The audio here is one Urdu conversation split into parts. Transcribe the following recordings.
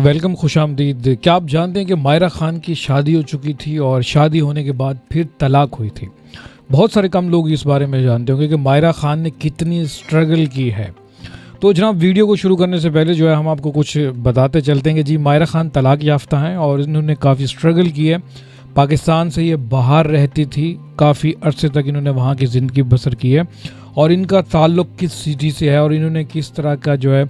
ویلکم، خوش آمدید۔ کیا آپ جانتے ہیں کہ مائرہ خان کی شادی ہو چکی تھی اور شادی ہونے کے بعد پھر طلاق ہوئی تھی؟ بہت سارے کم لوگ اس بارے میں جانتے ہوں گے کہ مائرہ خان نے کتنی سٹرگل کی ہے۔ تو جناب، ویڈیو کو شروع کرنے سے پہلے جو ہے ہم آپ کو کچھ بتاتے چلتے ہیں کہ جی مائرہ خان طلاق یافتہ ہیں اور انہوں نے کافی سٹرگل کی ہے۔ پاکستان سے یہ باہر رہتی تھی، کافی عرصے تک انہوں نے وہاں کی زندگی بسر کی ہے، اور ان کا تعلق کس سٹی سے ہے اور انہوں نے کس طرح کا جو ہے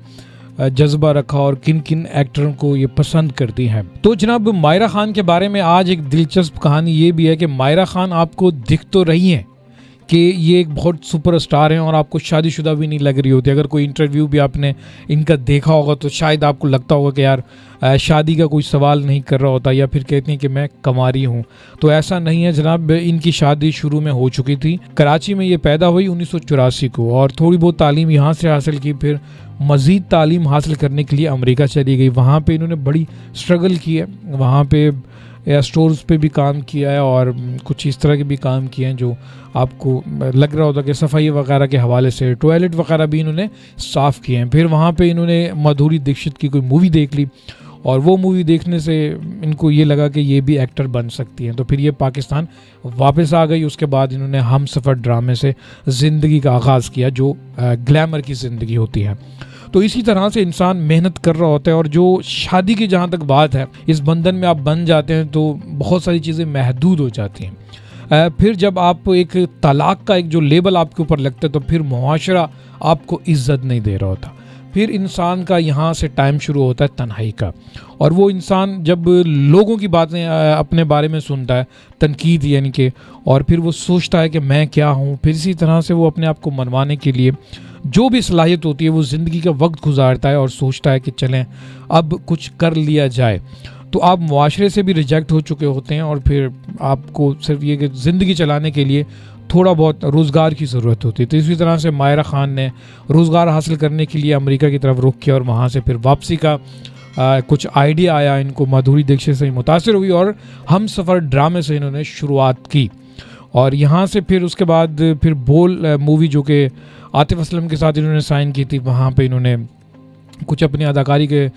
جذبہ رکھا اور کن کن ایکٹروں کو یہ پسند کرتی ہیں۔ تو جناب، مائرہ خان کے بارے میں آج ایک دلچسپ کہانی یہ بھی ہے کہ مائرہ خان آپ کو دکھ تو رہی ہیں کہ یہ ایک بہت سپر سٹار ہیں اور آپ کو شادی شدہ بھی نہیں لگ رہی ہوتی۔ اگر کوئی انٹرویو بھی آپ نے ان کا دیکھا ہوگا تو شاید آپ کو لگتا ہوگا کہ یار شادی کا کوئی سوال نہیں کر رہا ہوتا، یا پھر کہتی ہیں کہ میں کنواری ہوں۔ تو ایسا نہیں ہے جناب، ان کی شادی شروع میں ہو چکی تھی۔ کراچی میں یہ پیدا ہوئی 1984 کو، اور تھوڑی بہت تعلیم یہاں سے حاصل کی، پھر مزید تعلیم حاصل کرنے کے لیے امریکہ چلی گئی۔ وہاں پہ انہوں نے بڑی سٹرگل کی ہے، وہاں پہ اسٹورز پہ بھی کام کیا ہے اور کچھ اس طرح کے بھی کام کیے ہیں جو آپ کو لگ رہا ہوتا کہ صفائی وغیرہ کے حوالے سے ٹوائلٹ وغیرہ بھی انہوں نے صاف کیے ہیں۔ پھر وہاں پہ انہوں نے مادھوری دکشت کی کوئی مووی دیکھ لی، اور وہ مووی دیکھنے سے ان کو یہ لگا کہ یہ بھی ایکٹر بن سکتی ہیں۔ تو پھر یہ پاکستان واپس آ گئی۔ اس کے بعد انہوں نے ہم سفر ڈرامے سے زندگی کا آغاز کیا، جو گلیمر کی زندگی ہوتی ہے۔ تو اسی طرح سے انسان محنت کر رہا ہوتا ہے، اور جو شادی کی جہاں تک بات ہے، اس بندھن میں آپ بن جاتے ہیں تو بہت ساری چیزیں محدود ہو جاتی ہیں۔ پھر جب آپ ایک طلاق کا ایک جو لیبل آپ کے اوپر لگتا ہے تو پھر معاشرہ آپ کو عزت نہیں دے رہا ہوتا۔ پھر انسان کا یہاں سے ٹائم شروع ہوتا ہے تنہائی کا، اور وہ انسان جب لوگوں کی باتیں اپنے بارے میں سنتا ہے، تنقید یعنی کہ، اور پھر وہ سوچتا ہے کہ میں کیا ہوں، پھر اسی طرح سے وہ اپنے آپ کو منوانے کے لیے جو بھی صلاحیت ہوتی ہے وہ زندگی کا وقت گزارتا ہے اور سوچتا ہے کہ چلیں اب کچھ کر لیا جائے۔ تو آپ معاشرے سے بھی ریجیکٹ ہو چکے ہوتے ہیں، اور پھر آپ کو صرف یہ کہ زندگی چلانے کے لیے تھوڑا بہت روزگار کی ضرورت ہوتی ہے۔ تو اسی طرح سے مائرہ خان نے روزگار حاصل کرنے کے لیے امریکہ کی طرف رخ کیا، اور وہاں سے پھر واپسی کا کچھ آئیڈیا آیا ان کو، مادھوری دکشت سے متاثر ہوئی اور ہم سفر ڈرامے سے انہوں نے شروعات کی۔ اور یہاں سے پھر اس کے بعد پھر بول مووی جو کہ عاطف اسلم کے ساتھ انہوں نے سائن کی تھی، وہاں پہ انہوں نے کچھ اپنی اداکاری کے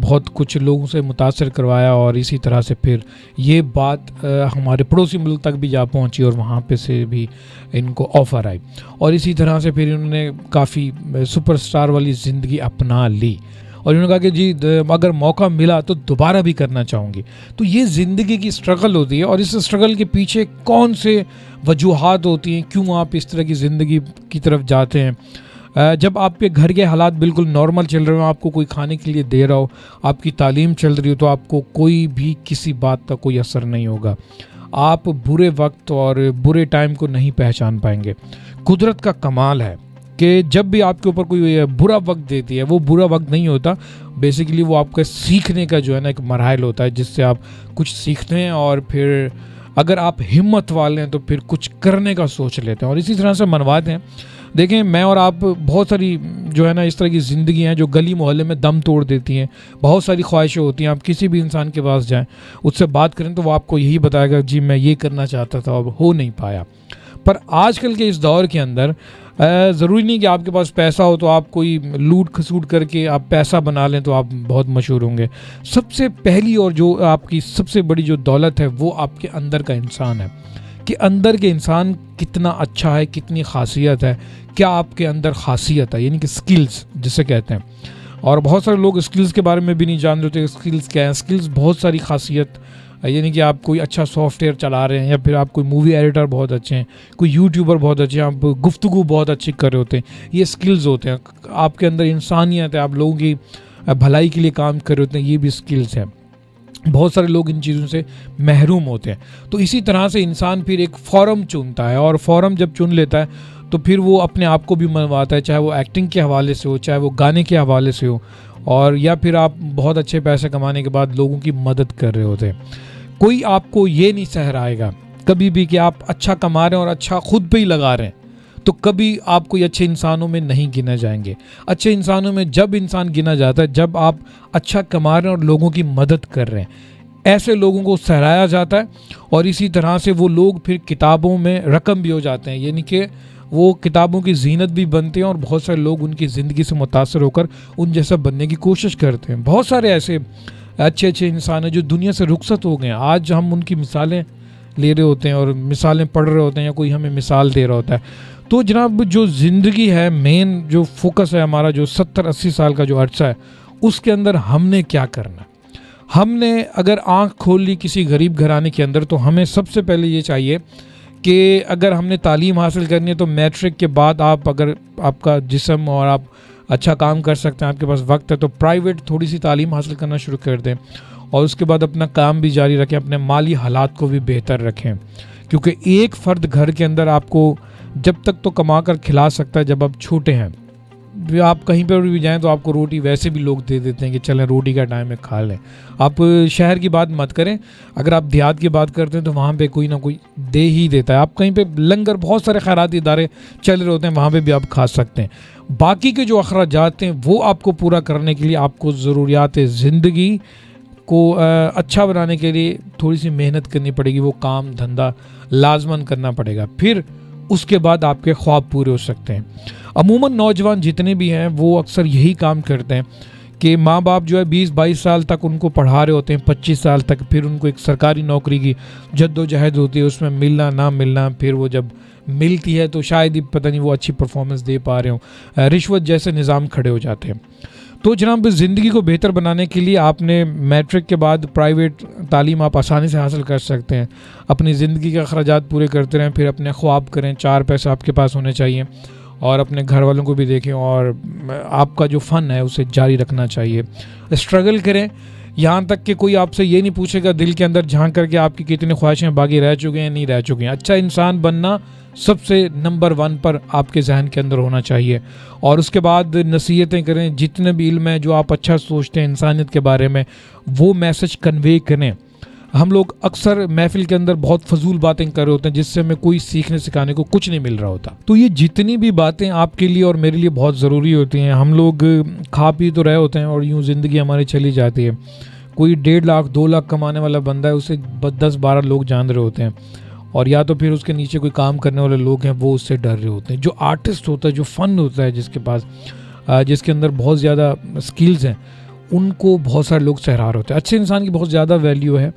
بہت کچھ لوگوں سے متاثر کروایا، اور اسی طرح سے پھر یہ بات ہمارے پڑوسی ملک تک بھی جا پہنچی اور وہاں پہ سے بھی ان کو آفر آئی، اور اسی طرح سے پھر انہوں نے کافی سپر سٹار والی زندگی اپنا لی، اور انہوں نے کہا کہ جی اگر موقع ملا تو دوبارہ بھی کرنا چاہوں گی۔ تو یہ زندگی کی سٹرگل ہوتی ہے، اور اس سٹرگل کے پیچھے کون سے وجوہات ہوتی ہیں، کیوں آپ اس طرح کی زندگی کی طرف جاتے ہیں۔ جب آپ کے گھر کے حالات بالکل نارمل چل رہے ہوں، آپ کو کوئی کھانے کے لیے دے رہا ہو، آپ کی تعلیم چل رہی ہو، تو آپ کو کوئی بھی کسی بات کا کوئی اثر نہیں ہوگا۔ آپ برے وقت اور برے ٹائم کو نہیں پہچان پائیں گے۔ قدرت کا کمال ہے کہ جب بھی آپ کے اوپر کوئی برا وقت دیتی ہے، وہ برا وقت نہیں ہوتا، بیسیکلی وہ آپ کا سیکھنے کا جو ہے نا ایک مراحل ہوتا ہے، جس سے آپ کچھ سیکھتے ہیں، اور پھر اگر آپ ہمت والے ہیں تو پھر کچھ کرنے کا سوچ لیتے ہیں اور اسی طرح سے منواتے ہیں۔ دیکھیں، میں اور آپ بہت ساری جو ہے نا اس طرح کی زندگی ہیں جو گلی محلے میں دم توڑ دیتی ہیں۔ بہت ساری خواہشیں ہوتی ہیں، آپ کسی بھی انسان کے پاس جائیں، اس سے بات کریں تو وہ آپ کو یہی بتائے گا جی میں یہ کرنا چاہتا تھا، اب ہو نہیں پایا۔ پر آج کل کے اس دور کے اندر ضروری نہیں کہ آپ کے پاس پیسہ ہو تو آپ کوئی لوٹ کھسوٹ کر کے آپ پیسہ بنا لیں تو آپ بہت مشہور ہوں گے۔ سب سے پہلی اور جو آپ کی سب سے بڑی جو دولت ہے وہ آپ کے اندر کا انسان ہے، کہ اندر کے انسان کتنا اچھا ہے، کتنی خاصیت ہے، کیا آپ کے اندر خاصیت ہے، یعنی کہ سکلز جسے کہتے ہیں۔ اور بہت سارے لوگ سکلز کے بارے میں بھی نہیں جانتے ہوتے، سکلز کیا ہیں۔ سکلز بہت ساری خاصیت، یعنی کہ آپ کوئی اچھا سافٹ ویئر چلا رہے ہیں، یا پھر آپ کوئی مووی ایڈیٹر بہت اچھے ہیں، کوئی یوٹیوبر بہت اچھے ہیں، آپ گفتگو بہت اچھی کر رہے ہوتے ہیں، یہ سکلز ہوتے ہیں۔ آپ کے اندر انسانیت ہے، آپ لوگوں کی بھلائی کے لیے کام کر رہے ہوتے ہیں، یہ بھی سکلز ہیں۔ بہت سارے لوگ ان چیزوں سے محروم ہوتے ہیں۔ تو اسی طرح سے انسان پھر ایک فارم چنتا ہے، اور فارم جب چن لیتا ہے تو پھر وہ اپنے آپ کو بھی منواتا ہے، چاہے وہ ایکٹنگ کے حوالے سے ہو، چاہے وہ گانے کے حوالے سے ہو، اور یا پھر آپ بہت اچھے پیسے کمانے کے بعد لوگوں کی مدد کر رہے ہوتے ہیں۔ کوئی آپ کو یہ نہیں سہرائے گا کبھی بھی کہ آپ اچھا کما رہے ہیں اور اچھا خود پہ ہی لگا رہے ہیں، تو کبھی آپ کوئی اچھے انسانوں میں نہیں گنا جائیں گے۔ اچھے انسانوں میں جب انسان گنا جاتا ہے جب آپ اچھا کما رہے ہیں اور لوگوں کی مدد کر رہے ہیں، ایسے لوگوں کو سراہا جاتا ہے، اور اسی طرح سے وہ لوگ پھر کتابوں میں رقم بھی ہو جاتے ہیں، یعنی کہ وہ کتابوں کی زینت بھی بنتے ہیں، اور بہت سارے لوگ ان کی زندگی سے متاثر ہو کر ان جیسا بننے کی کوشش کرتے ہیں۔ بہت سارے ایسے اچھے اچھے انسان ہیں جو دنیا سے رخصت ہو گئے ہیں. آج ہم ان کی مثالیں لے رہے ہوتے ہیں اور مثالیں پڑھ رہے ہوتے ہیں یا کوئی ہمیں مثال دے رہا ہوتا ہے. تو جناب جو زندگی ہے، مین جو فوکس ہے ہمارا، جو 70-80 سال کا جو عرصہ ہے، اس کے اندر ہم نے کیا کرنا ہے. ہم نے اگر آنکھ کھول لی کسی غریب گھرانے کے اندر، تو ہمیں سب سے پہلے یہ چاہیے کہ اگر ہم نے تعلیم حاصل کرنی ہے تو میٹرک کے بعد اگر آپ کا جسم اور آپ اچھا کام کر سکتے ہیں، آپ کے پاس وقت ہے، تو پرائیویٹ تھوڑی سی تعلیم حاصل کرنا شروع کر دیں اور اس کے بعد اپنا کام بھی جاری رکھیں، اپنے مالی حالات کو بھی بہتر رکھیں. کیونکہ ایک فرد گھر کے اندر آپ کو جب تک تو کما کر کھلا سکتا ہے جب آپ چھوٹے ہیں. آپ کہیں پر بھی جائیں تو آپ کو روٹی ویسے بھی لوگ دے دیتے ہیں کہ چلیں روٹی کا ٹائم ہے کھا لیں. آپ شہر کی بات مت کریں، اگر آپ دیہات کی بات کرتے ہیں تو وہاں پہ کوئی نہ کوئی دے ہی دیتا ہے. آپ کہیں پہ لنگر، بہت سارے خیراتی ادارے چل رہے ہوتے ہیں، وہاں پہ بھی آپ کھا سکتے ہیں. باقی کے جو اخراجات ہیں وہ آپ کو پورا کرنے کے لیے آپ کو ضروریات زندگی کو اچھا بنانے کے لیے تھوڑی سی محنت کرنی پڑے گی، وہ کام دھندا لازماً کرنا پڑے گا. پھر اس کے بعد آپ کے خواب پورے ہو سکتے ہیں. عموماً نوجوان جتنے بھی ہیں وہ اکثر یہی کام کرتے ہیں کہ ماں باپ جو ہے 20-22 سال تک ان کو پڑھا رہے ہوتے ہیں، 25 سال تک، پھر ان کو ایک سرکاری نوکری کی جد و جہد ہوتی ہے، اس میں ملنا نہ ملنا، پھر وہ جب ملتی ہے تو شاید ہی پتہ نہیں وہ اچھی پرفارمنس دے پا رہے ہوں، رشوت جیسے نظام کھڑے ہو جاتے ہیں. تو جناب زندگی کو بہتر بنانے کے لیے آپ نے میٹرک کے بعد پرائیویٹ تعلیم آپ آسانی سے حاصل کر سکتے ہیں. اپنی زندگی کے اخراجات پورے کرتے رہیں، پھر اپنے خواب کریں، 4 پیسے آپ کے پاس ہونے چاہیے اور اپنے گھر والوں کو بھی دیکھیں اور آپ کا جو فن ہے اسے جاری رکھنا چاہیے. اسٹرگل کریں یہاں تک کہ کوئی آپ سے یہ نہیں پوچھے گا دل کے اندر جھانک کر کے آپ کی کتنی خواہشیں باقی رہ چکے ہیں نہیں رہ چکے ہیں. اچھا انسان بننا سب سے نمبر 1 پر آپ کے ذہن کے اندر ہونا چاہیے. اور اس کے بعد نصیحتیں کریں، جتنے بھی علم ہے جو آپ اچھا سوچتے ہیں انسانیت کے بارے میں وہ میسج کنوے کریں. ہم لوگ اکثر محفل کے اندر بہت فضول باتیں کر رہے ہوتے ہیں جس سے ہمیں کوئی سیکھنے سکھانے کو کچھ نہیں مل رہا ہوتا. تو یہ جتنی بھی باتیں آپ کے لیے اور میرے لیے بہت ضروری ہوتی ہیں. ہم لوگ کھا پی تو رہے ہوتے ہیں اور یوں زندگی ہماری چلی جاتی ہے. کوئی 1.5 لاکھ 2 لاکھ کمانے والا بندہ ہے، اسے 10-12 لوگ جان رہے ہوتے ہیں، اور یا تو پھر اس کے نیچے کوئی کام کرنے والے لوگ ہیں وہ اس سے ڈر رہے ہوتے ہیں. جو آرٹسٹ ہوتا ہے، جو فن ہوتا ہے، جس کے پاس جس کے اندر بہت زیادہ سکلز ہیں، ان کو بہت سارے لوگ سراہر ہوتے ہیں. اچھے انسان کی بہت زیادہ ویلیو ہے،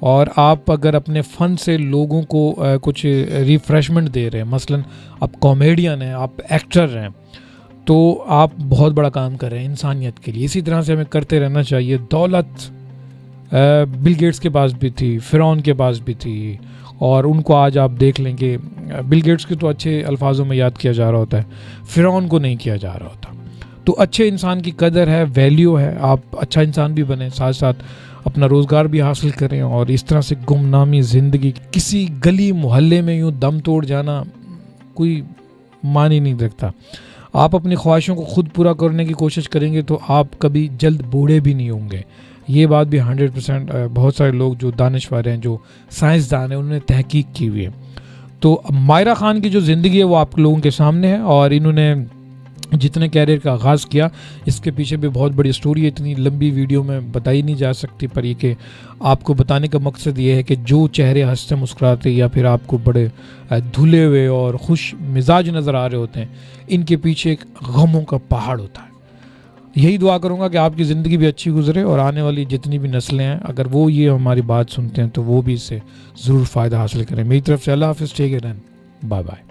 اور آپ اگر اپنے فن سے لوگوں کو کچھ ریفریشمنٹ دے رہے ہیں، مثلاً آپ کامیڈین ہیں، آپ ایکٹر ہیں، تو آپ بہت بڑا کام کر رہے ہیں انسانیت کے لیے. اسی طرح سے ہمیں کرتے رہنا چاہیے. دولت بل گیٹس کے پاس بھی تھی، فرعون کے پاس بھی تھی، اور ان کو آج آپ دیکھ لیں کہ بل گیٹس کے تو اچھے الفاظوں میں یاد کیا جا رہا ہوتا ہے، فرعون کو نہیں کیا جا رہا ہوتا. تو اچھے انسان کی قدر ہے، ویلیو ہے. آپ اچھا انسان بھی بنیں، ساتھ ساتھ اپنا روزگار بھی حاصل کریں، اور اس طرح سے گمنامی زندگی کسی گلی محلے میں یوں دم توڑ جانا کوئی معنی نہیں رکھتا. آپ اپنی خواہشوں کو خود پورا کرنے کی کوشش کریں گے تو آپ کبھی جلد بوڑھے بھی نہیں ہوں گے. یہ بات بھی 100% بہت سارے لوگ جو دانشور ہیں، جو سائنسدان ہیں، انہوں نے تحقیق کی ہوئی ہے. تو مائرہ خان کی جو زندگی ہے وہ آپ لوگوں کے سامنے ہے، اور انہوں نے جتنے کیریئر کا آغاز کیا اس کے پیچھے بھی بہت بڑی سٹوری ہے. اتنی لمبی ویڈیو میں بتائی نہیں جا سکتی، پر یہ کہ آپ کو بتانے کا مقصد یہ ہے کہ جو چہرے ہنستے مسکراتے یا پھر آپ کو بڑے دھلے ہوئے اور خوش مزاج نظر آ رہے ہوتے ہیں، ان کے پیچھے ایک غموں کا پہاڑ ہوتا ہے. یہی دعا کروں گا کہ آپ کی زندگی بھی اچھی گزرے، اور آنے والی جتنی بھی نسلیں ہیں اگر وہ یہ ہماری بات سنتے ہیں تو وہ بھی اس سے ضرور فائدہ حاصل کریں. میری طرف سے اللہ حافظ، take care and bye bye.